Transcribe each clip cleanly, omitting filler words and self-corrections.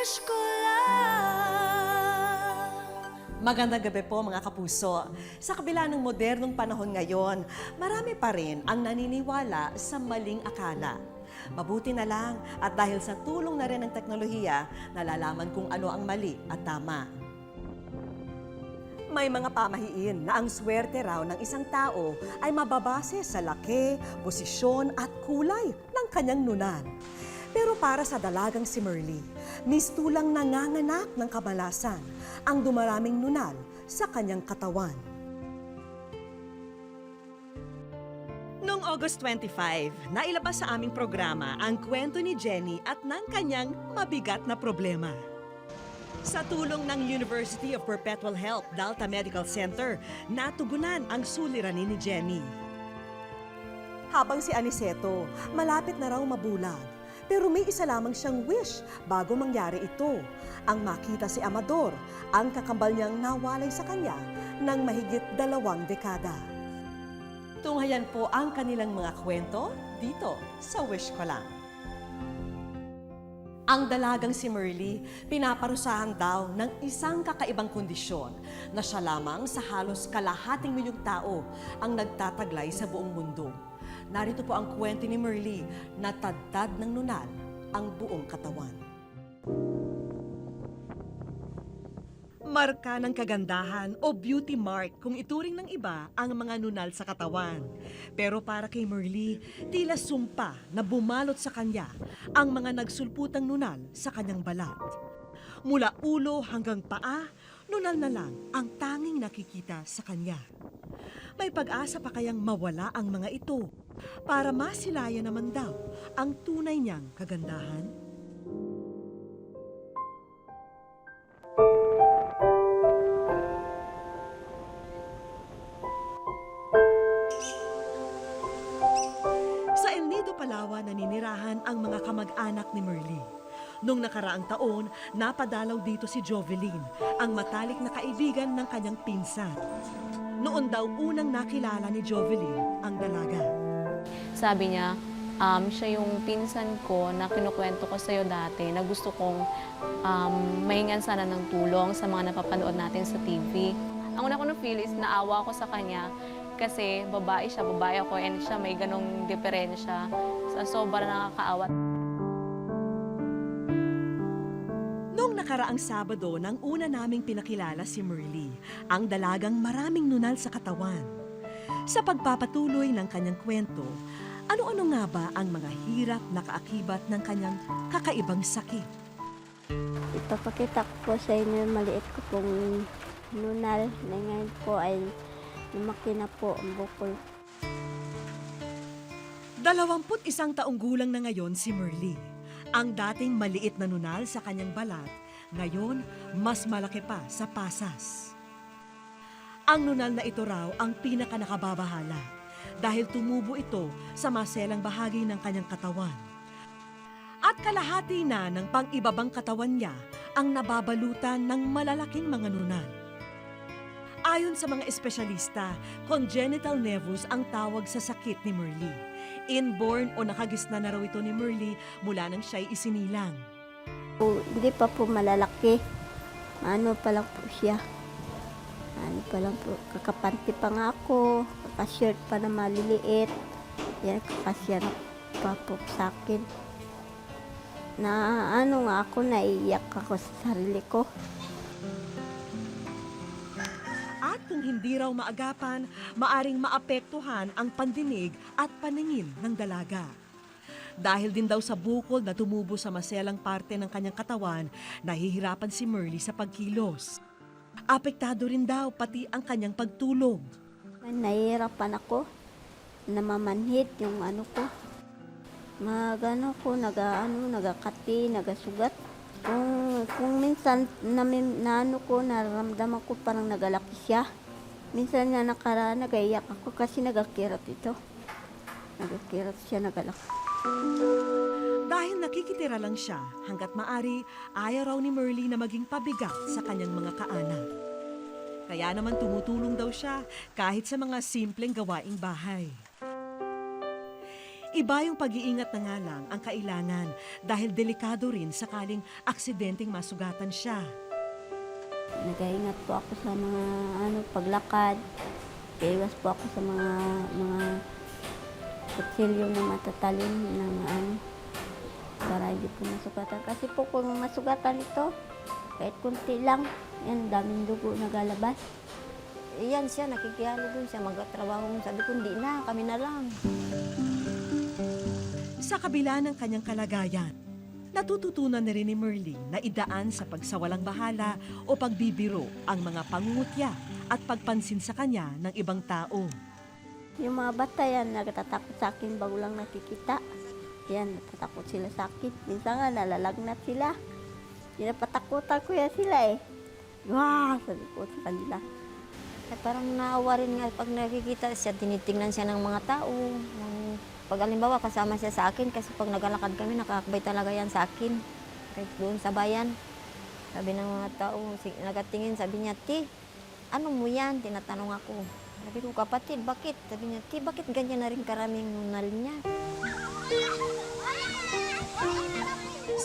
wish ko lang. Magandang gabi po mga kapuso. Sa kabila ng modernong panahon ngayon, marami pa rin ang naniniwala sa maling akala. Mabuti na lang at dahil sa tulong na rin ng teknolohiya, nalalaman kung ano ang mali at tama. May mga pamahiin na ang swerte raw ng isang tao ay mababase sa laki, posisyon at kulay ng kanyang nunal. Pero para sa dalagang si Merly, mistulang nanganganak ng kamalasan ang dumaraming nunal sa kanyang katawan. Noong August 25, nailabas sa aming programa ang kwento ni Jenny at ng kanyang mabigat na problema. Sa tulong ng University of Perpetual Health Delta Medical Center, natugunan ang suliranin ni Jenny. Habang si Aniceto, malapit na raw mabulag, pero may isa lamang siyang wish bago mangyari ito, ang makita si Amador, ang kakambal niyang nawalay sa kanya ng mahigit 2 dekada. Tunghayan po ang kanilang mga kwento dito sa Wish Ko Lang. Ang dalagang si Merly, pinaparusahan daw ng isang kakaibang kondisyon na siya lamang sa halos kalahating milyong tao ang nagtataglay sa buong mundo. Narito po ang kwento ni Merly na tadtad ng nunal ang buong katawan. Marka ng kagandahan o beauty mark kung ituring ng iba ang mga nunal sa katawan. Pero para kay Merly, tila sumpa na bumalot sa kanya ang mga nagsulputang nunal sa kanyang balat. Mula ulo hanggang paa, nunal na lang ang tanging nakikita sa kanya. May pag-asa pa kayang mawala ang mga ito para masilayan naman daw ang tunay niyang kagandahan? Sa El Nido, Palawan, naninirahan ang mga kamag-anak ni Merly. Noong nakaraang taon, napadalaw dito si Jovelyn, ang matalik na kaibigan ng kanyang pinsan. Noon daw unang nakilala ni Jovelyn ang dalaga. Sabi niya, siya yung pinsan ko na kinukwento ko sa'yo dati na gusto kong mahingan sana ng tulong sa mga napapanood natin sa TV. Ang una ko na-feel is naawa ko sa kanya kasi babae siya, babae ako, and siya may ganong diferensya. Sobrang nakakaawa. Noong nakaraang Sabado, nang una naming pinakilala si Merly, ang dalagang maraming nunal sa katawan. Sa pagpapatuloy ng kanyang kwento, ano-ano nga ba ang mga hirap na kaakibat ng kanyang kakaibang sakit? Ipapakita ko po sa inyo yung maliit ko pong nunal na ngayon po ay lumaki na po ang bukol. 21 taong gulang na ngayon si Merly. Ang dating maliit na nunal sa kanyang balat, ngayon mas malaki pa sa pasas. Ang nunal na ito raw ang pinakanakababahala dahil tumubo ito sa maselang bahagi ng kanyang katawan. At kalahati na ng pang-ibabang katawan niya ang nababalutan ng malalaking mga nunal. Ayon sa mga espesyalista, congenital nevus ang tawag sa sakit ni Merly. Inborn o nakagisna na raw ito ni Merly mula nang siya'y isinilang. Hindi pa po malalaki. Ano pa lang po siya. Ano pa lang po. Kakapanti pa nga ako. Kakashirt pa na maliliit. Yan, kakasya na pa po sa akin. Na ano nga ako, naiiyak ako sa sarili ko. At kung hindi raw maagapan, maaring maapektuhan ang pandinig at paningin ng dalaga. Dahil din daw sa bukol na tumubo sa maselang parte ng kanyang katawan, nahihirapan si Merly sa pagkilos. Apektado rin daw pati ang kanyang pagtulog. Nahihirapan ako. Namamanhid yung ano ko. Magano ko, nagakati, nagasugat. Kung minsan na ano ko, nararamdaman ko parang nagalaki siya. Minsan nga nakaraan, nagaiyak ako kasi nagakirot ito. Nagakirot siya, nagalaki. Dahil nakikitira lang siya, hanggat maari, ayaw raw ni Merly na maging pabigat sa kanyang mga kaanak. Kaya naman tumutulong daw siya kahit sa mga simpleng gawaing bahay. Iba yung pag-iingat na nga lang ang kailangan dahil delikado rin sakaling aksidenteng masugatan siya. Nag-iingat po ako sa mga paglakad. Iwas po ako sa mga kutsilyo na matatalim ng para hindi po masugatan. Kasi po kung masugatan ito, kahit kunti lang, yan, daming dugo nagalabas. Iyan siya, nakikihalo dun siya, magtrabaho. Sabi ko, hindi na, kami na lang. Sa kabila ng kanyang kalagayan, natututunan na rin ni Merly na idaan sa pagsawalang bahala o pagbibiro ang mga pangungutya at pagpansin sa kanya ng ibang tao. Yung mga bata yan, nagtatakot sa akin bago lang nakikita. Yan, natatakot sila sa akin. Minsan nga, nalalagnat sila. Pinapatakutan ko yan sila eh. Wow, sabi ko sa kanila. At parang naawa rin nga pag nakikita siya, tinitingnan siya ng mga tao. Pag alimbawa, kasama siya sa akin kasi pag nagalakad kami, nakakabay talaga yan sa akin. Kahit doon sa bayan. Sabi ng mga tao, nagatingin, sabi niya, "Ti, ano mo yan?" Tinatanong ako. Sabi ko, "Kapatid, bakit?" Sabi niya, "Ti, bakit ganyan na rin karaming nunal niya?"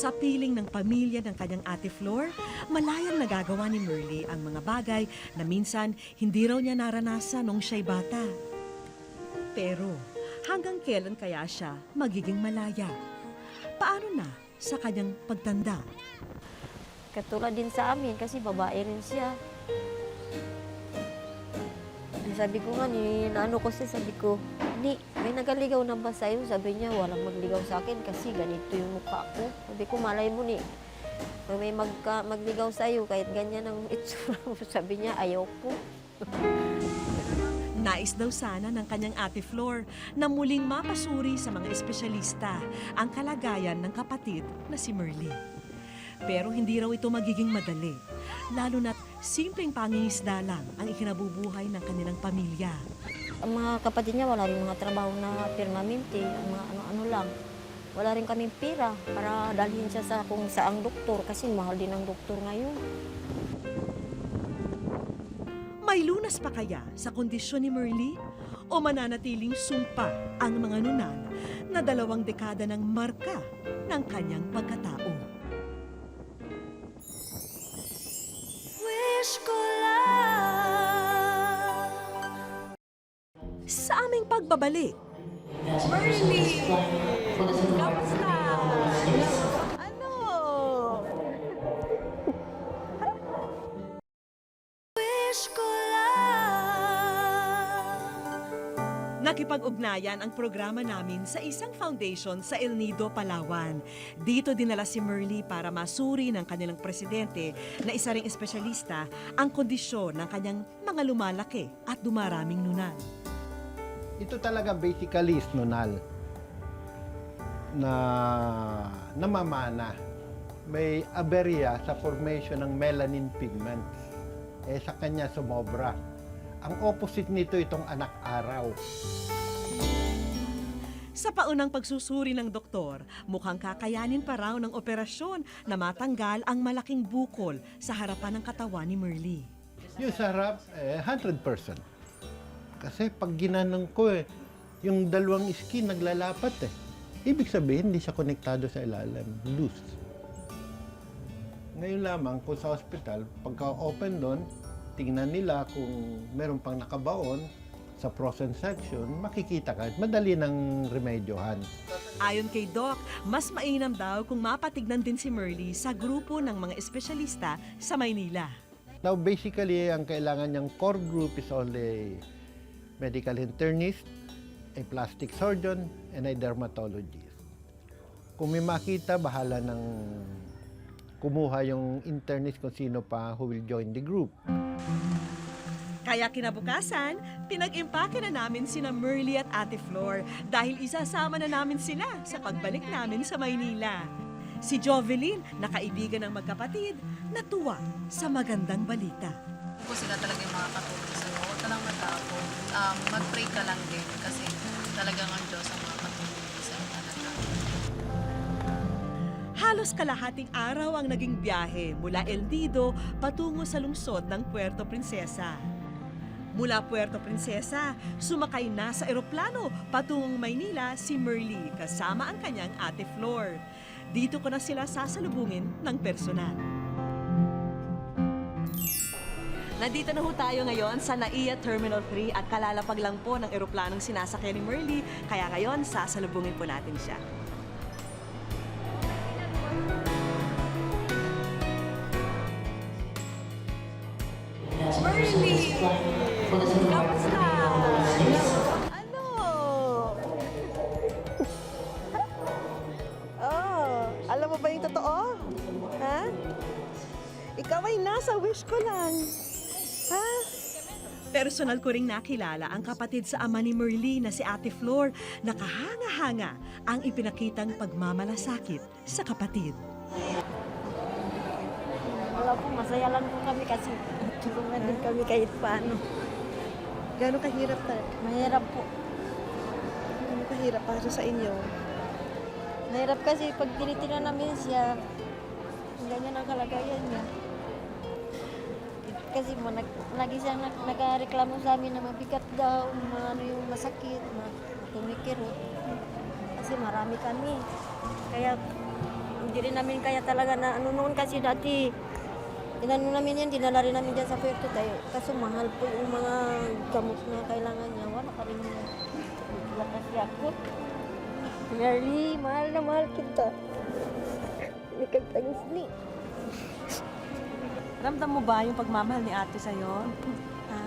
Sa piling ng pamilya ng kanyang Ate Flor, malayang nagagawa ni Merly ang mga bagay na minsan hindi raw niya naranasan nung siya'y bata. Pero hanggang kailan kaya siya magiging malaya? Paano na sa kanyang pagtanda? Katulad din sa amin kasi babae rin siya. Sabi ko nga, ko siya, sabi ko, "Ni, may nagaligaw na ba sa'yo?" Sabi niya, "Walang magligaw sa akin kasi ganito yung mukha ko." Sabi ko, "Malay mo ni, may magligaw sa'yo kahit ganyan ang itsura mo." Sabi niya, "Ayaw ko." Nais daw sana ng kanyang Ate Flor na muling mapasuri sa mga espesyalista ang kalagayan ng kapatid na si Merly. Pero hindi raw ito magiging madali, lalo na't simpleng pangingisda lang ang ikinabubuhay ng kanilang pamilya. Ang mga kapatid niya, wala rin mga trabaho na permanente, ang mga ano-ano lang. Wala rin kaming pira para dalhin siya sa kung saang doktor kasi mahal din ang doktor ngayon. May lunas pa kaya sa kondisyon ni Merly? O mananatiling sumpa ang mga nunal na 2 dekada ng marka ng kanyang pagkatao? Wish ko lang sa aming pagbabalik. Merly! Kamusta? Ano? Wish ko nakipag-ugnayan ang programa namin sa isang foundation sa El Nido, Palawan. Dito dinala si Merly para masuri ng kanilang presidente na isa ring espesyalista ang kondisyon ng kanyang mga lumalaki at dumaraming nunal. Ito talaga basically is nunal na namamana. May aberya sa formation ng melanin pigments. Sa kanya sumobra. Ang opposite nito itong anak-araw. Sa paunang pagsusuri ng doktor, mukhang kakayanin pa raw ng operasyon na matanggal ang malaking bukol sa harapan ng katawan ni Merly. Yung sa harap, 100%. Kasi pag ginanong ko yung 2 skin naglalapat Ibig sabihin, hindi siya konektado sa ilalim. Loose. Ngayon lamang, kung sa hospital, pagka-open doon, tingnan nila kung meron pang nakabaon sa frozen section, makikita ka. Madali ng remedyohan. Ayon kay Doc, mas mainam daw kung mapatignan din si Merly sa grupo ng mga espesyalista sa Maynila. Now, basically, ang kailangan niyang core group is only medical internist, a plastic surgeon, and a dermatologist. Kung may makita, bahala ng kumuha yung internist kung sino pa who will join the group. Kaya kinabukasan, pinag-impake na namin sina Merly at Ate Flor dahil isasama na namin sila sa pagbalik namin sa Maynila. Si Jovelyn, na kaibigan ng magkapatid, natuwa sa magandang balita. Kung sila talaga yung makakatulong sa'yo, huwag ka lang matakot. Mag-pray ka lang din kasi talagang ang Diyos ang makakatulong sa'yo talaga. Halos kalahating araw ang naging biyahe mula El Nido patungo sa lungsod ng Puerto Princesa. Mula Puerto Princesa, sumakay na sa eroplano patungong Maynila si Merly kasama ang kanyang ate Flor. Dito ko na sila sasalubungin ng personal. Nandito na ho tayo ngayon sa NAIA Terminal 3 at kalalapag lang po ng eroplanong sinasakyan ni Merly, kaya ngayon sasalubungin po natin siya. Merly! Kamusta? Ano? Oh, alam mo ba yung totoo? Ha? Ikaw ay nasa wish ko lang. Ha? Personal ko ring nakilala ang kapatid sa ama ni Merly na si Ate Flor na kahanga-hanga ang ipinakitang pagmamalasakit sa kapatid. Wala po, masaya lang po kami kasi tulungan din kami kahit paano. Gano'ng kahirap Mahirap po. Gano'ng kahirap para sa inyo? Mahirap kasi pag tinitingnan namin siya, ganyan ang kalagayan niya. Kasi lagi siya nagreklamo sa amin na mabigat daw, ano yung masakit, tumikirot. Kasi marami kami. Kaya hindi rin namin kaya talaga na ano noon kasi dati, inano namin yan, dinala rin namin dyan sa Puerto tayo. Kaso mahal po yung mga gamot na kailangan niya. Wala ka rin yun. Wala kasi ako. Merly, mahal na mahal kita. Hindi ka tagos ni. Ramdam mo ba yung pagmamahal ni ate sa'yo? Ha?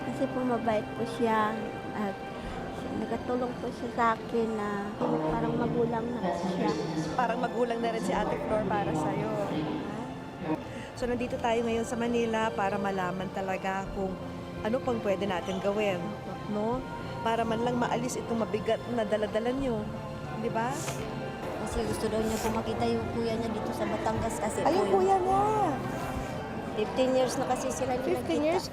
Kasi po mabait po siya. At nagkatulong po siya sa akin na parang magulang na po siya. Parang magulang na rin si Ate Flor para sa'yo. So nandito tayo ngayon sa Manila para malaman talaga kung ano pang pwede natin gawin, no? Para man lang maalis itong mabigat na daladala nyo. Di ba? Kasi gusto daw niya po makita yung kuya niya dito sa Batangas kasi Ayun, po kuya mo! 15 years na kasi sila hindi 15 nagkita. years?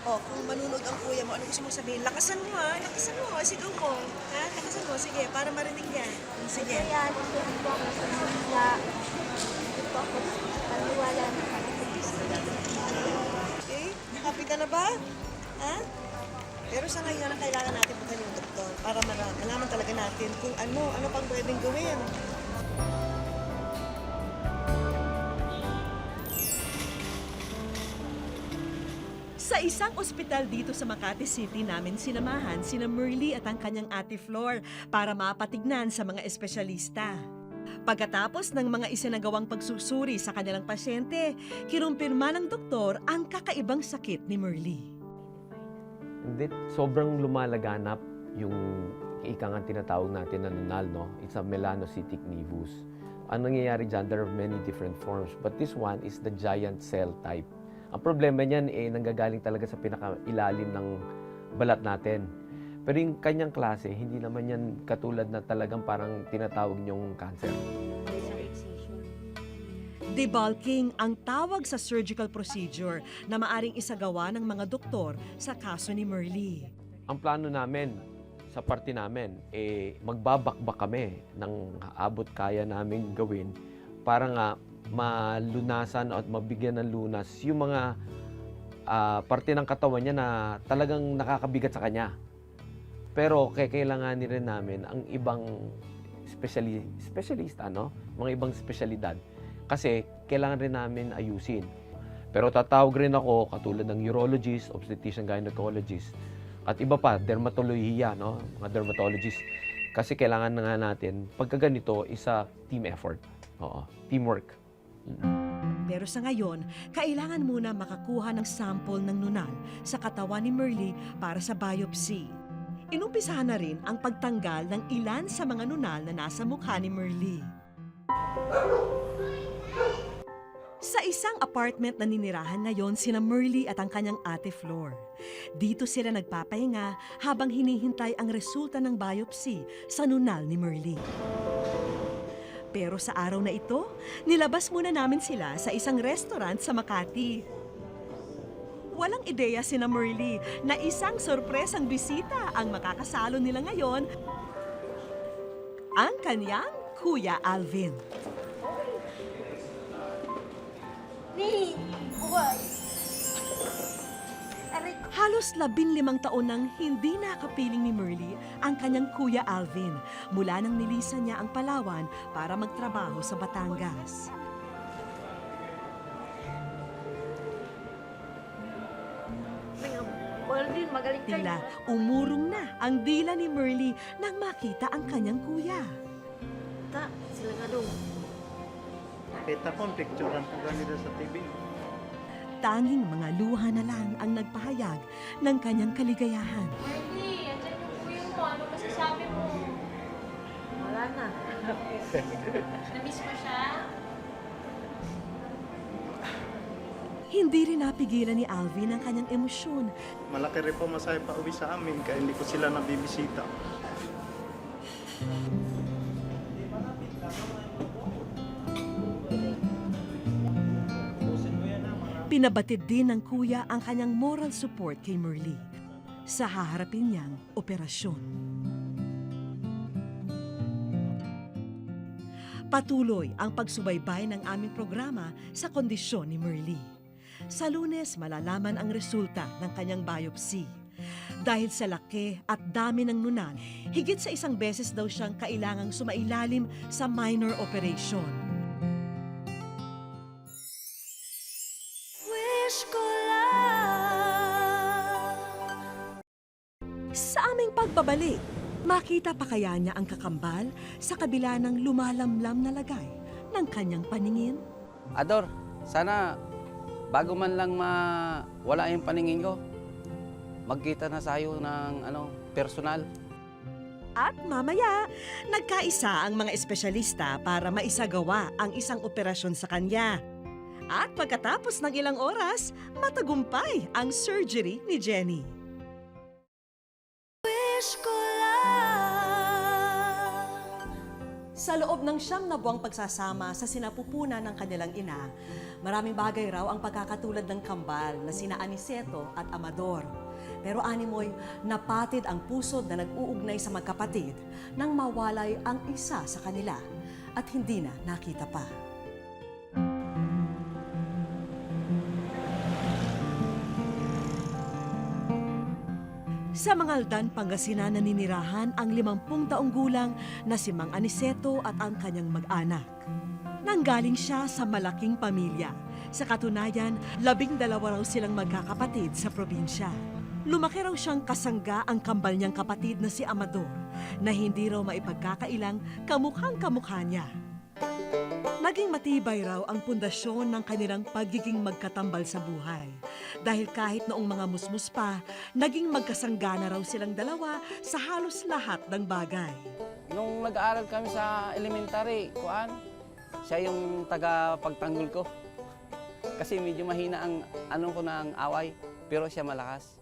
Oh, kung manunod ang kuya mo, ano gusto mong sabihin? Lakasan mo ha, lakasan mo, sigaw mo. Ha? Lakasan mo, sige, para marinig yan. Sige. Kaya dito po ako sa Manila. Dito po ako paniwala na Okay? Happy ka na ba? Ha? Pero sa ngayon, ang kailangan natin bukan yung doktor para malaman talaga natin kung ano pang pwedeng gawin. Sa isang ospital dito sa Makati City namin sinamahan sina Merly at ang kanyang ate Flor para mapatignan sa mga espesyalista. Pagkatapos ng mga isinagawang pagsusuri sa kanilang pasyente, kinumpirma ng doktor ang kakaibang sakit ni Merly. Hindi, sobrang lumalaganap yung ika nga tinatawag natin na nunal, no? It's a melanocytic nevus. Ang nangyayari dyan, there are many different forms, but this one is the giant cell type. Ang problema niyan nanggagaling talaga sa pinakailalim ng balat natin. Pero yung kanyang klase, hindi naman yan katulad na talagang parang tinatawag niyong cancer. Debulking ang tawag sa surgical procedure na maaring isagawa ng mga doktor sa kaso ni Merly. Ang plano namin, sa parte namin, magbabakbak kami ng abot kaya namin gawin para nga malunasan at mabigyan ng lunas yung mga parte ng katawan niya na talagang nakakabigat sa kanya. Pero kailanganin rin namin ang ibang specialista, no? Mga ibang espesyalidad. Kasi kailangan rin namin ayusin. Pero tatawag rin ako katulad ng urologist, obstetrician, gynecologist, at iba pa, dermatolohiya, no? Mga dermatologist. Kasi kailangan na nga natin, pagka ganito, isa team effort. Oo, teamwork. Pero sa ngayon, kailangan muna makakuha ng sample ng nunal sa katawan ni Merly para sa biopsy. Inumpisahan na rin ang pagtanggal ng ilan sa mga nunal na nasa mukha ni Merly. Sa isang apartment na ninirahan ngayon sina Merly at ang kanyang ate Flor. Dito sila nagpapahinga habang hinihintay ang resulta ng biopsy sa nunal ni Merly. Pero sa araw na ito, nilabas muna namin sila sa isang restaurant sa Makati. Walang ideya sina Merly na isang sorpresang bisita ang makakasalo nila ngayon, ang kanyang Kuya Alvin. Ni, buhay. Halos 15 taon nang hindi nakapiling ni Merly ang kanyang kuya Alvin mula nang nilisan niya ang Palawan para magtrabaho sa Batangas. Tila umurong na ang dila ni Merly nang makita ang kanyang kuya. Kita ko, picturean po ganito sa TV. Tanging mga luha na lang ang nagpahayag ng kanyang kaligayahan. Marty, andyan yung kuya mo. Ano masasabi mo? Wala na. Namiss mo siya? Hindi rin napigilan ni Alvin ang kanyang emosyon. Malaki rin po masaya pa uwi sa amin, kaya hindi ko sila nabibisita. Pinabatid din ng kuya ang kanyang moral support kay Merly sa haharapin niyang operasyon. Patuloy ang pagsubaybay ng aming programa sa kondisyon ni Merly. Sa Lunes, malalaman ang resulta ng kanyang biopsy. Dahil sa laki at dami ng nunan, higit sa 1 beses daw siyang kailangang sumailalim sa minor operation. Sa aming pagbabalik, makita pa kaya niya ang kakambal sa kabila ng lumalamlam na lagay ng kanyang paningin? Ador, sana bago man lang wala yung paningin ko, magkita na sayo ng personal. At mamaya, nagkaisa ang mga espesyalista para maisagawa ang isang operasyon sa kanya. At pagkatapos ng ilang oras, matagumpay ang surgery ni Jenny. Sa loob ng 9 na buwang pagsasama sa sinapupunan ng kanilang ina, maraming bagay raw ang pagkakatulad ng kambal na sina Aniceto at Amador. Pero animoy, napatid ang pusod na nag-uugnay sa magkapatid nang mawalay ang isa sa kanila at hindi na nakita pa. Sa Mangaldan, Pangasinan naninirahan ang 50 taong gulang na si Mang Aniceto at ang kanyang mag-anak. Nanggaling siya sa malaking pamilya. Sa katunayan, 12 raw silang magkakapatid sa probinsya. Lumaki raw siyang kasangga ang kambal niyang kapatid na si Amador, na hindi raw maipagkakailang kamukhang-kamukha niya. Naging matibay raw ang pundasyon ng kanilang pagiging magkatambal sa buhay. Dahil kahit noong mga musmus pa, naging magkasangga na raw silang dalawa sa halos lahat ng bagay. Nung nag-aaral kami sa elementary, siya yung taga-pagtanggol ko. Kasi medyo mahina ang ang away, pero siya malakas.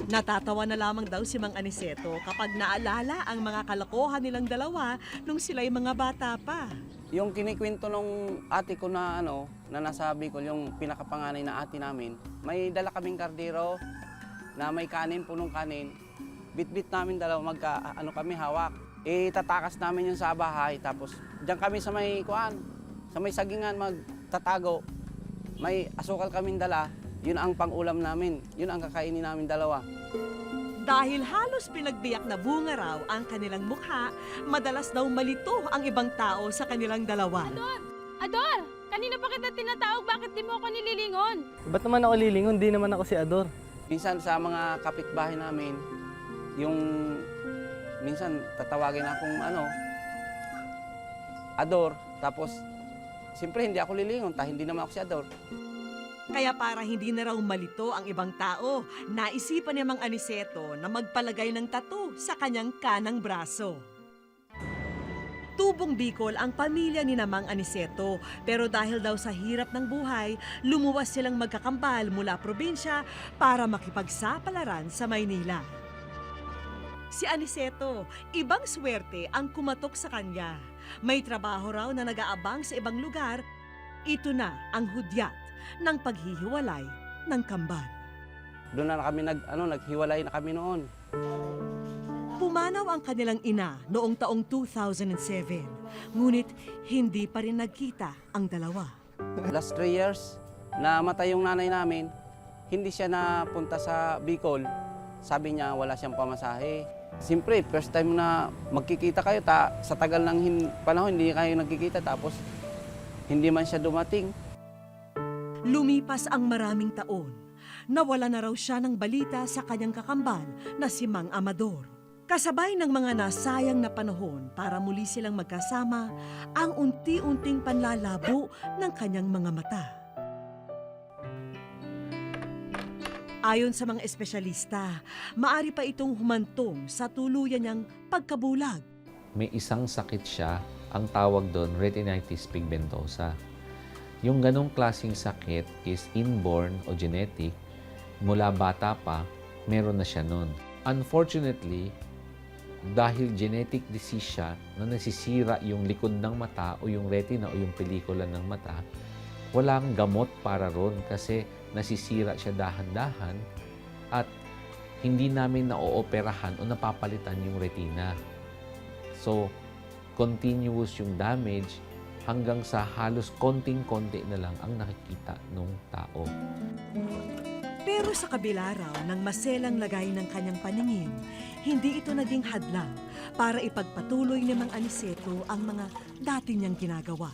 Natatawa na lamang daw si Mang Aniceto kapag naalala ang mga kalokohan nilang dalawa nung sila'y mga bata pa. Yung kinikwento nung ate ko na na nasa Bicol, yung pinakapanganay na ate namin, may dala kaming kardero na may kanin, punong kanin. Bit-bit namin dalawa, kami hawak. Tatakas namin yun sa bahay, tapos diyan kami sa may sagingan magtatago. May asukal kaming dala, yun ang pang-ulam namin, yun ang kakainin namin dalawa. Dahil halos pinagbiyak na bunga raw ang kanilang mukha, madalas daw malito ang ibang tao sa kanilang dalawa. Ador! Kanina pa kita tinatawag, bakit di mo ako nililingon? Ba't naman ako lilingon? Di naman ako si Ador. Minsan sa mga kapitbahay namin, minsan tatawagin akong Ador, tapos siyempre hindi ako lilingon, hindi naman ako si Ador. Kaya para hindi na raw malito ang ibang tao, naisipan ni Mang Aniceto na magpalagay ng tattoo sa kanyang kanang braso. Tubong Bicol ang pamilya ni Mang Aniceto, pero dahil daw sa hirap ng buhay, lumuwas silang magkakambal mula probinsya para makipagsapalaran sa Maynila. Si Aniceto, ibang swerte ang kumatok sa kanya. May trabaho raw na nag-aabang sa ibang lugar. Ito na ang hudyat ng paghihiwalay ng kambal. Doon na kami naghiwalay na kami noon. Pumanaw ang kanilang ina noong taong 2007, ngunit hindi pa rin nagkita ang dalawa. Last 3 years, namatay yung nanay namin, hindi siya napunta sa Bicol, sabi niya wala siyang pamasahe. Siyempre, first time na magkikita kayo, sa tagal ng panahon hindi kayo nagkikita, tapos hindi man siya dumating. Lumipas ang maraming taon. Nawala na raw siya ng balita sa kanyang kakambal na si Mang Amador. Kasabay ng mga nasayang na panahon para muli silang magkasama, ang unti-unting panlalabo ng kanyang mga mata. Ayon sa mga espesyalista, maari pa itong humantong sa tuluyan niyang pagkabulag. May isang sakit siya, ang tawag doon retinitis pigmentosa. Yung ganong klaseng sakit is inborn o genetic. Mula bata pa, meron na siya nun. Unfortunately, dahil genetic disease siya na nasisira yung likod ng mata o yung retina o yung pelikula ng mata, walang gamot para ron kasi nasisira siya dahan-dahan at hindi namin na-ooperahan o napapalitan yung retina. So, continuous yung damage hanggang sa halos konting-konti na lang ang nakikita ng tao. Pero sa kabila raw ng maselang lagay ng kanyang paningin, hindi ito naging hadlang para ipagpatuloy ni Mang Aniceto ang mga dati niyang ginagawa.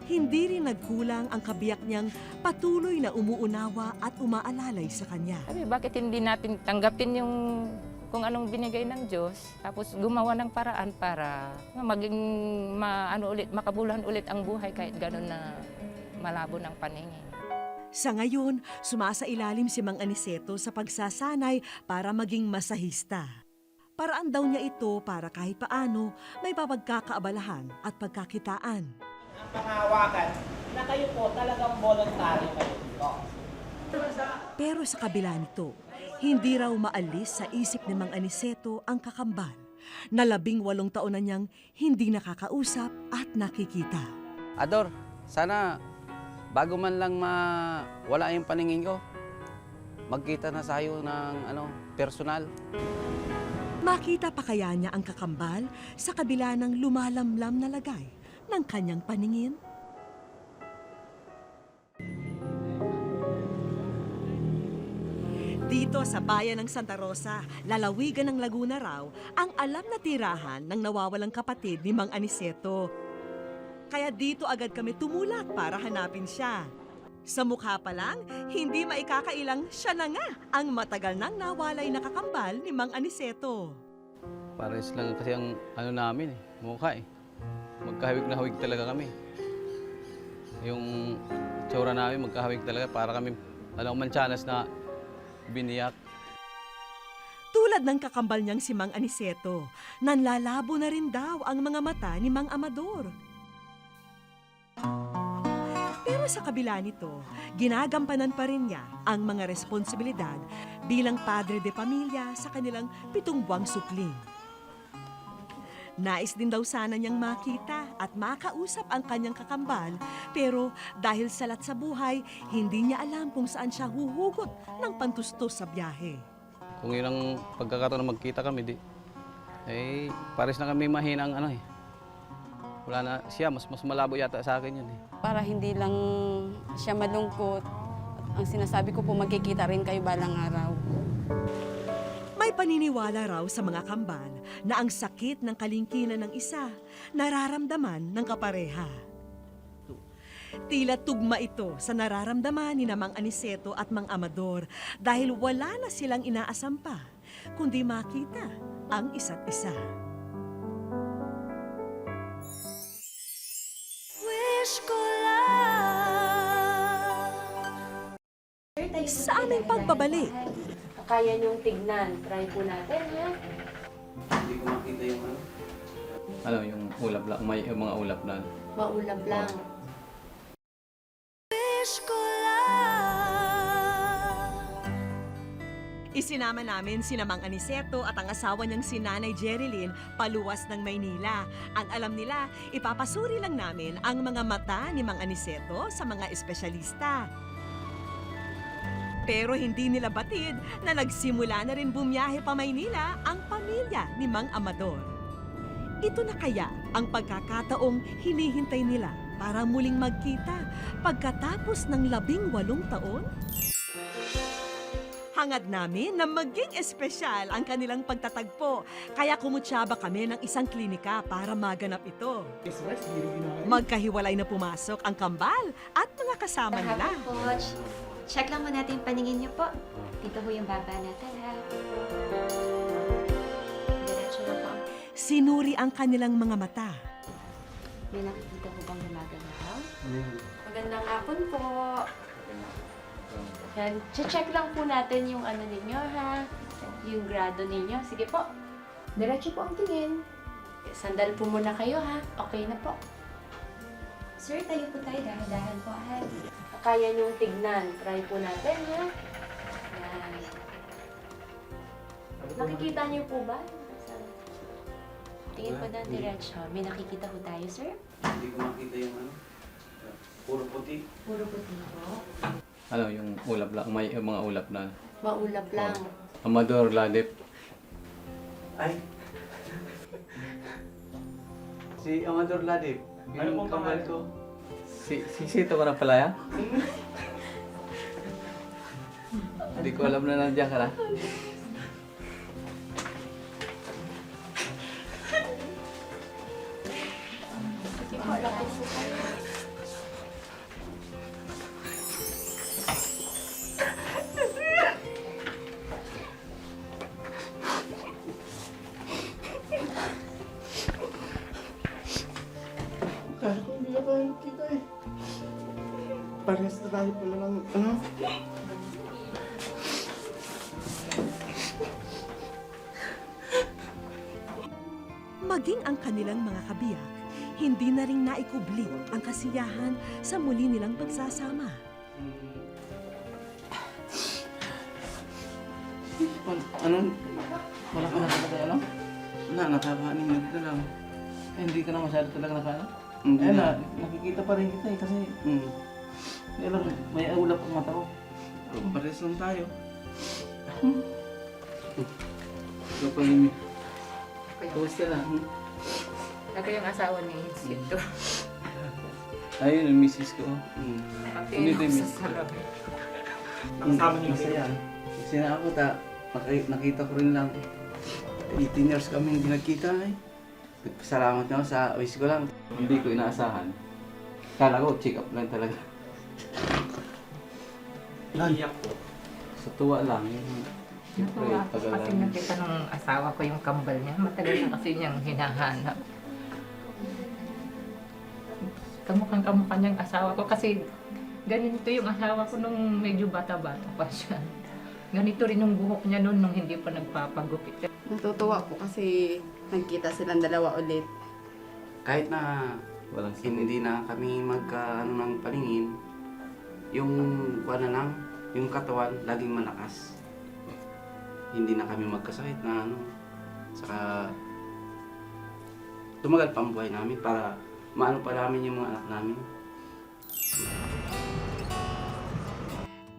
Hindi rin nagkulang ang kabiyak niyang patuloy na umuunawa at umaalalay sa kanya. Sabi, bakit hindi natin tanggapin yung kung anong binigay ng Diyos, tapos gumawa ng paraan para maging makabuluhan ulit ang buhay kahit gano'n na malabo ng paningin. Sa ngayon, sumasailalim si Mang Aniceto sa pagsasanay para maging masahista. Paraan daw niya ito para kahit paano may papagkakaabalahan at pagkakitaan. Ang pangawakan na kayo po talagang voluntary kayo dito. Pero sa kabila nito, hindi raw maalis sa isip ni Mang Aniceto ang kakambal na 18 taon na niyang hindi nakakausap at nakikita. Ador, sana bago man lang wala yung paningin ko, magkita na sayo ng personal. Makita pa kaya niya ang kakambal sa kabila ng lumalamlam na lagay ng kanyang paningin? Dito sa bayan ng Santa Rosa, lalawigan ng Laguna raw, ang alam na tirahan ng nawawalang kapatid ni Mang Aniceto. Kaya dito agad kami tumulak para hanapin siya. Sa mukha pa lang, hindi maikakailang siya na nga ang matagal nang nawalay na kakambal ni Mang Aniceto. Pares lang kasi ang namin mukha Magkahawig na hawig talaga kami. Yung tsura namin magkahawig talaga para kami manchanas na biniyak. Tulad ng kakambal niyang si Mang Aniceto, nanlalabo na rin daw ang mga mata ni Mang Amador. Pero sa kabila nito, ginagampanan pa rin niya ang mga responsibilidad bilang padre de pamilya sa kanilang 7 buwang supling. Nais din daw sana niyang makita at makausap ang kanyang kakambal, pero dahil salat sa buhay, hindi niya alam kung saan siya huhugot ng pantustos sa biyahe. Kung ilang pagkakataon na magkita kami, pares na kami mahinang Wala na siya, mas malabo yata sa akin yun Para hindi lang siya malungkot, ang sinasabi ko po magkikita rin kayo balang araw. May paniniwala raw sa mga kambal na ang sakit ng kalingkinan ng isa nararamdaman ng kapareha. Tila tugma ito sa nararamdaman ni Mang Aniceto at Mang Amador dahil wala na silang inaasam pa, kundi makita ang isa't isa. Wish ko lang sa aming pagbabalik. Kaya niyong tignan. Try po natin, ha? Hindi ko makita yung yung ulap lang, may mga ulap lang. Maulap lang. Isinama namin si Mang Aniceto at ang asawa niyang si Nanay Jerilyn paluwas ng Maynila. Ang alam nila, ipapasuri lang namin ang mga mata ni Mang Aniceto sa mga espesyalista. Pero hindi nila batid na nagsimula na rin bumiyahe pa Maynila ang pamilya ni Mang Amador. Ito na kaya ang pagkakataong hinihintay nila para muling magkita pagkatapos ng 18 taon? Hangad namin na maging espesyal ang kanilang pagtatagpo, kaya kumutsaba kami ng isang klinika para maganap ito. Magkahiwalay na pumasok ang kambal at mga kasama nila. Coach, check lang mo natin yung paningin niyo po. Dito ho yung baba natin, ha? Diretso na po. Sinuri ang kanilang mga mata. May nakikita ko bang gumagalaw? Magandang hapon po. Yan, check lang po natin yung ano ninyo, ha? Yung grado ninyo. Sige po. Diretso po ang tingin. Sandal po muna kayo, ha? Okay na po. Sir, tayo po tayo. Dahan-dahan po, ha? Kaya niyong tignan. Try po natin, ha? Yan. Nakikita niyo po ba? Tingin po na diretso. May nakikita po tayo, sir? Hindi ko makita yung ano. Puro puti. Puro puti po. Ano, yung ulap lang, may mga ulap na. Maulap lang. Amador Ladip. Ay! Si Amador Ladip. Ano pong kamal pangalan? ko. Sisito ka na pala, ya? Hindi ko alam na nandiyan ka na. Kaya ko hindi na tayo kita eh. Parehas na tayo pala ng ano. Maging ang kanilang mga kabiyak, hindi na rin naikubli ang kasiyahan sa muli nilang pagsasama. Ano? Wala ka nakakatay, ano? Nakakaning na lang. Hindi ka na masyado talaga nakano? Hindi Ayun na. na, nakikita pa rin kita eh kasi alam, may ulap ang mata ko. Parehas lang tayo. Ikaw pa rin. Kumusta na? Ako yung asawa ni Sito. Ayun, yung misis ko. Hindi Hindi din misis ko. Nakasama niyo na sila. Kasi ako nakita ko rin lang. 18 years kami hindi nagkita eh. Salamat na ako sa wish ko lang. Hindi ko inaasahan. Kala ko, check up lang talaga. Iyak po. Sa tuwa lang. Siyempre, Natuwa ako tagal kasi lang. nakita ng asawa ko yung kambal niya. Matagal na kasi niyang hinahanap. Kamukhang-kamukha niyang asawa ko kasi ganito yung asawa ko nung medyo bata-bata pa siya. Ganito rin yung buhok niya noon nung hindi pa nagpapagupit. Natutuwa po kasi nagkita silang dalawa ulit. Kahit na Walang hindi na kami magkaano ng paningin, yung wala lang, yung katawan laging malakas. Hindi na kami magkasakit na ano. Saka tumagal pa ang buhay namin para maano pa namin yung mga anak namin.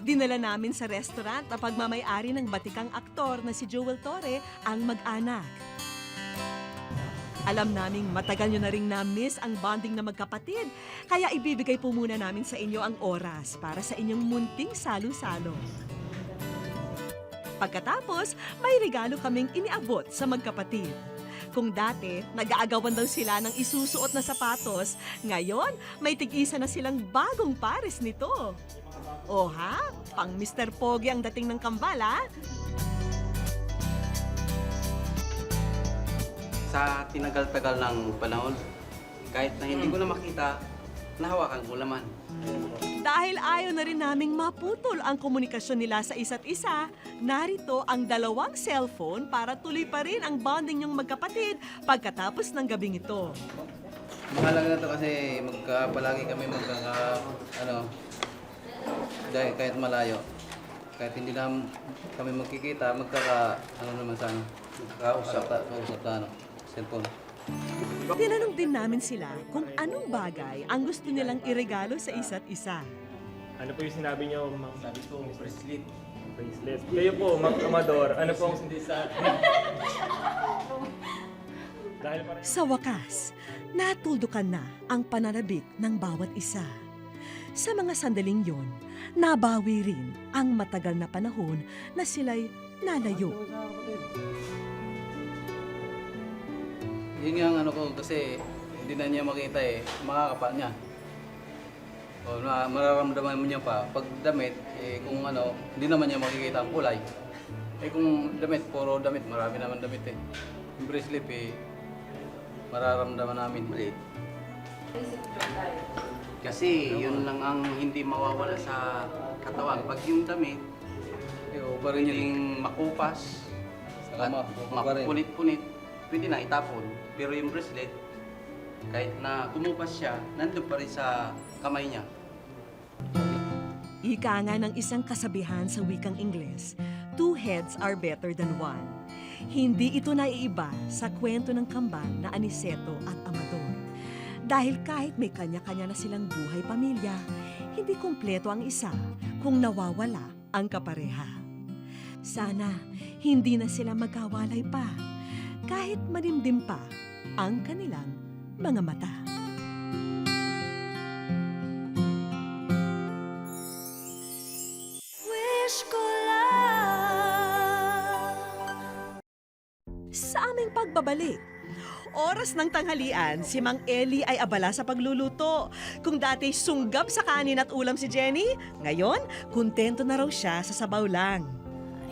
Dinala namin sa restaurant na pagmamay-ari ng batikang aktor na si Joel Torre ang mag-anak. Alam naming matagal nyo na ring na-miss ang bonding na magkapatid, kaya ibibigay po muna namin sa inyo ang oras para sa inyong munting salo-salo. Pagkatapos, may regalo kaming iniabot sa magkapatid. Kung dati, nag-aagawan daw sila ng isusuot na sapatos, ngayon, may tig-isa na silang bagong pares nito. O ha? Pang Mr. Pogi ang dating ng kambal, ha? Sa tinagal-tagal ng panahon, kahit na hindi ko na makita, nahawakan ko naman. Dahil ayaw na rin naming maputol ang komunikasyon nila sa isa't isa, narito ang dalawang cellphone para tuloy pa rin ang bonding niyong magkapatid pagkatapos ng gabing ito. Mahalaga na to kasi palagi kami dahil kahit malayo. Kahit hindi na kami magkikita, kausap na cellphone. Tinanong din namin sila kung anong bagay ang gusto nilang iregalo sa isa't isa. Ano po yung sinabi niyo, Ma'am? Sabi ko, bracelet. Bracelet. Kayo po, Ma'am Amador, ano po? Dahil Sa wakas, natuldukan na ang pananabik ng bawat isa. Sa mga sandaling yon, nabawi rin ang matagal na panahon na sila'y nalayo. Yun nga ang ano ko kasi hindi na niya makita makakapal niya. O mararamdaman mo niya pa pag damit kung ano, hindi naman niya makikita ang kulay. Kung damit, puro damit, marami naman damit Yung bracelet mararamdaman namin maliit. Kasi yun lang ang hindi mawawala sa katawan. Pag yung damit, yung makupas, mapunit-punit, pwede na itapon. Pero yung bracelet, kahit na kumupas siya, nandun pa rin sa kamay niya. Ika nga ng isang kasabihan sa wikang Ingles, 2 heads are better than 1. Hindi ito naiiba sa kwento ng kambal na Aniceto at Amador. Dahil kahit may kanya-kanya na silang buhay pamilya, hindi kumpleto ang isa kung nawawala ang kapareha. Sana hindi na sila magkawalay pa, kahit manimdim pa ang kanilang mga mata. Wish ko lang. Sa aming pagbabalik, oras ng tanghalian, si Mang Eli ay abala sa pagluluto. Kung dati sunggab sa kanin at ulam si Jenny, ngayon, kontento na raw siya sa sabaw lang.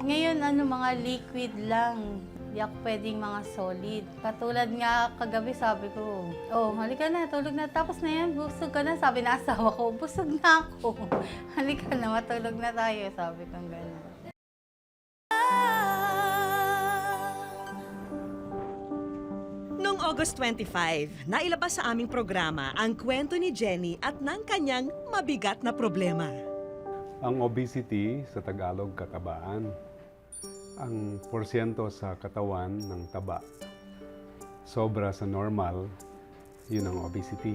Ngayon, mga liquid lang. Di ako pwedeng mga solid. Katulad nga kagabi sabi ko, halika na, tulog na. Tapos na yan, busog ka na. Sabi na asawa ko, busog na ako. Halika na, matulog na tayo. Sabi ko gano'n. Noong August 25, nailabas sa aming programa ang kwento ni Jenny at ng kanyang mabigat na problema. Ang obesity sa Tagalog, katabaan. Ang porsyento sa katawan ng taba. Sobra sa normal, yun ang obesity.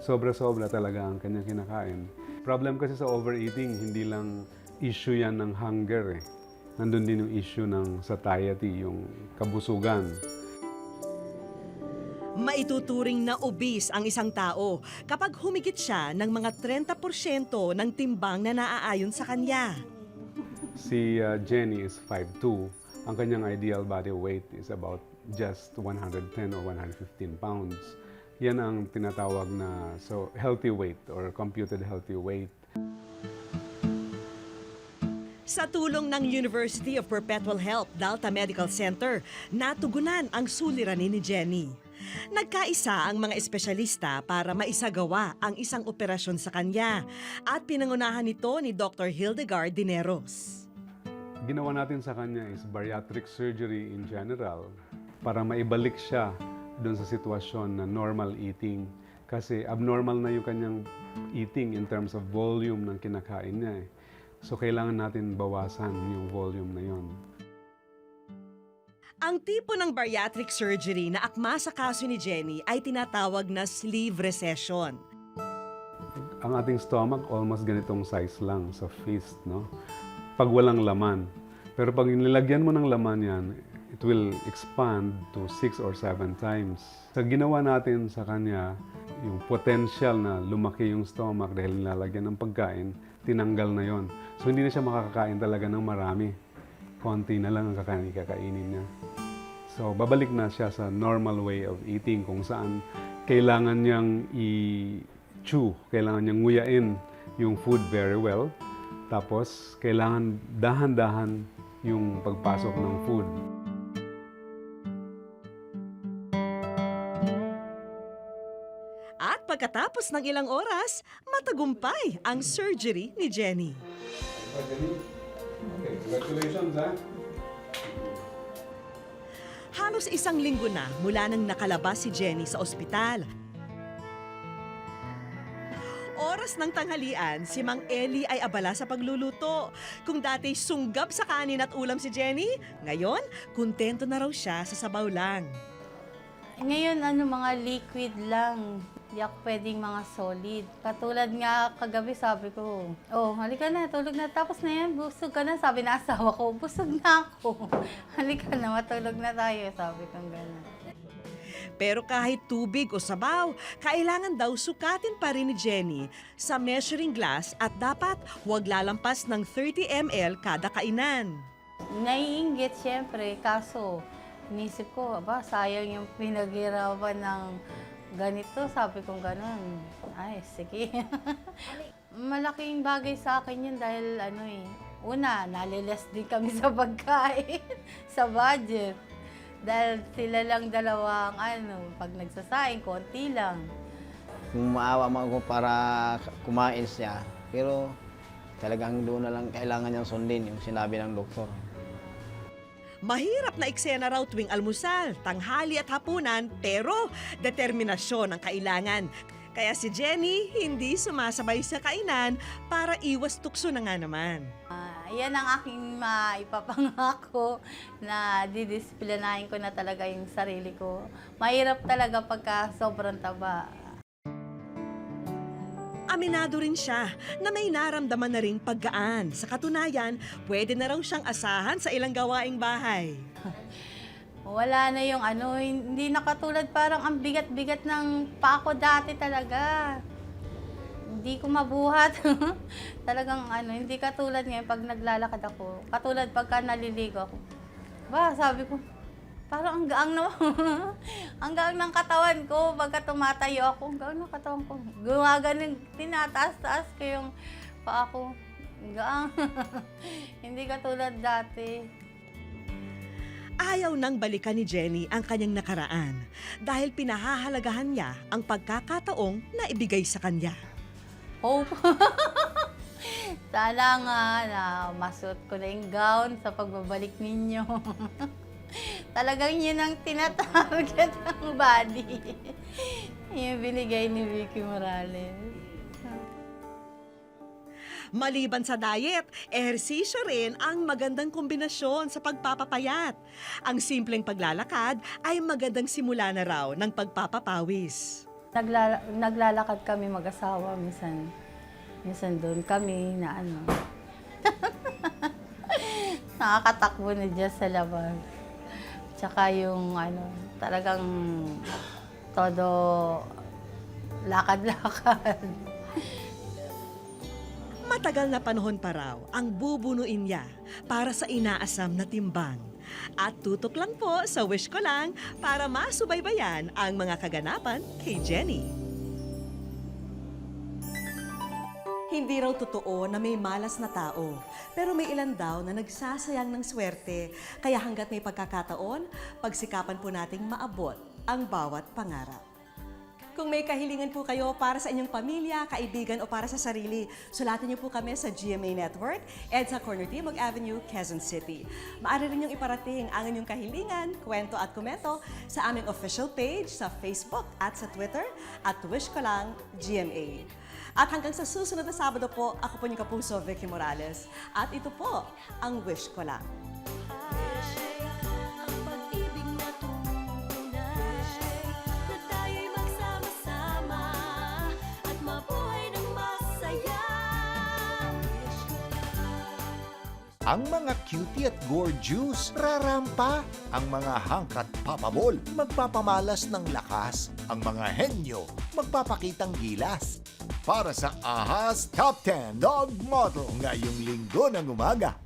Sobra-sobra talaga ang kanyang kinakain. Problem kasi sa overeating, hindi lang issue yan ng hunger Nandun din yung issue ng satiety, yung kabusugan. Maituturing na obese ang isang tao kapag humigit siya ng mga 30% ng timbang na naaayon sa kanya. Si Jenny is 5'2". Ang kanyang ideal body weight is about just 110 or 115 pounds. Yan ang tinatawag na healthy weight or computed healthy weight. Sa tulong ng University of Perpetual Help Delta Medical Center, natugunan ang suliranin ni Jenny. Nagkaisa ang mga espesyalista para maisagawa ang isang operasyon sa kanya at pinangunahan nito ni Dr. Hildegard Dineros. Ginawa natin sa kanya is bariatric surgery in general para maibalik siya doon sa sitwasyon na normal eating kasi abnormal na yung kanyang eating in terms of volume ng kinakain niya So kailangan natin bawasan yung volume na yon. Ang tipo ng bariatric surgery na akma sa kaso ni Jenny ay tinatawag na sleeve recession. Ang ating stomach almost ganitong size lang sa fist, no? Pag walang laman. Pero pag nilagyan mo ng laman yan, it will expand to 6 or 7 times. Sa ginawa natin sa kanya, yung potential na lumaki yung stomach dahil nilalagyan ng pagkain, tinanggal na yon. So hindi na siya makakakain talaga ng marami. Konti na lang ang kakainin niya. So babalik na siya sa normal way of eating kung saan kailangan niyang i-chew, kailangan niyang nguyain yung food very well. Tapos kailangan dahan-dahan yung pagpasok ng food. At pagkatapos ng ilang oras, matagumpay ang surgery ni Jenny. Okay, congratulations, ha? Halos isang linggo na mula nang nakalabas si Jenny sa ospital. Oras ng tanghalian, si Mang Eli ay abala sa pagluluto. Kung dati sunggab sa kanin at ulam si Jenny, ngayon, kontento na raw siya sa sabaw lang. Ngayon, mga liquid lang. Di ako pwedeng mga solid. Katulad nga kagabi sabi ko, halika na, tulog na. Tapos na yan, busog ka na. Sabi na asawa ko, busog na ako. Halika na, matulog na tayo. Sabi ko gano'n. Pero kahit tubig o sabaw, kailangan daw sukatin pa rin ni Jenny sa measuring glass at dapat huwag lalampas ng 30 ml kada kainan. Naiinggit siyempre, kaso inisip ko, sayang yung pinaghirapan ng ganito. Sabi kong ganun. Ay, sige. Malaking bagay sa akin yun dahil una, nalilas din kami sa pagkain, sa budget. Dahil sila lang dalawang pag nagsasaing, konti lang. Kung maawa man ako para kumain siya, pero talagang doon na lang kailangan niyang sundin yung sinabi ng doktor. Mahirap na eksena raw tuwing almusal, tanghali at hapunan, pero determinasyon ang kailangan. Kaya si Jenny hindi sumasabay sa kainan para iwas tukso na nga naman. Yan ang aking maipapangako na didisiplinahin ko na talaga yung sarili ko. Mahirap talaga pagka sobrang taba. Aminado rin siya na may naramdaman na ring paggaan. Sa katunayan, pwede na raw siyang asahan sa ilang gawaing bahay. Wala na yung hindi na katulad parang ang bigat-bigat ng paa ko dati talaga. Hindi ko mabuhat. Talagang hindi katulad ngayon pag naglalakad ako. Katulad pagka naliligo ako. Sabi ko, parang ang gaang na. Ang gaang ng katawan ko. Pagka tumatayo ako, ang gaang ng katawan ko. Gumaganon, tinataas-taas ko yung paa ko. Ang gaang. Hindi katulad dati. Ayaw nang balikan ni Jenny ang kanyang nakaraan dahil pinahahalagahan niya ang pagkakataong naibigay sa kanya. Hope. Sana nga na masuot ko na yung gown sa pagbabalik ninyo. Talagang yun ang tinatarget ng body. Yung binigay ni Vicky Morales. Maliban sa diet, ehersisyo rin ang magandang kombinasyon sa pagpapapayat. Ang simpleng paglalakad ay magandang simula na raw ng pagpapapawis. Naglalakad kami mag-asawa, minsan doon kami na nakakatakbo na dyan sa labas. Tsaka yung talagang todo lakad-lakad. Matagal na panahon pa raw ang bubunuin niya para sa inaasam na timbang. At tutok lang po sa Wish Ko Lang para masubaybayan ang mga kaganapan kay Jenny. Hindi raw totoo na may malas na tao, pero may ilan daw na nagsasayang ng swerte. Kaya hanggat may pagkakataon, pagsikapan po nating maabot ang bawat pangarap. Kung may kahilingan po kayo para sa inyong pamilya, kaibigan o para sa sarili, sulatin niyo po kami sa GMA Network, EDSA Corner Timog Avenue, Quezon City. Maaari rin niyong iparating ang inyong kahilingan, kwento at komento sa aming official page sa Facebook at sa Twitter at Wish Ko Lang GMA. At hanggang sa susunod na Sabado po, ako po yung kapuso, Vicky Morales. At ito po ang Wish Ko Lang. Ang mga cutie at gorgeous, rarampa. Ang mga hangkat papabol, magpapamalas ng lakas. Ang mga henyo, magpapakitang gilas. Para sa Ahas Top 10 Dog Model ngayong linggo ng umaga.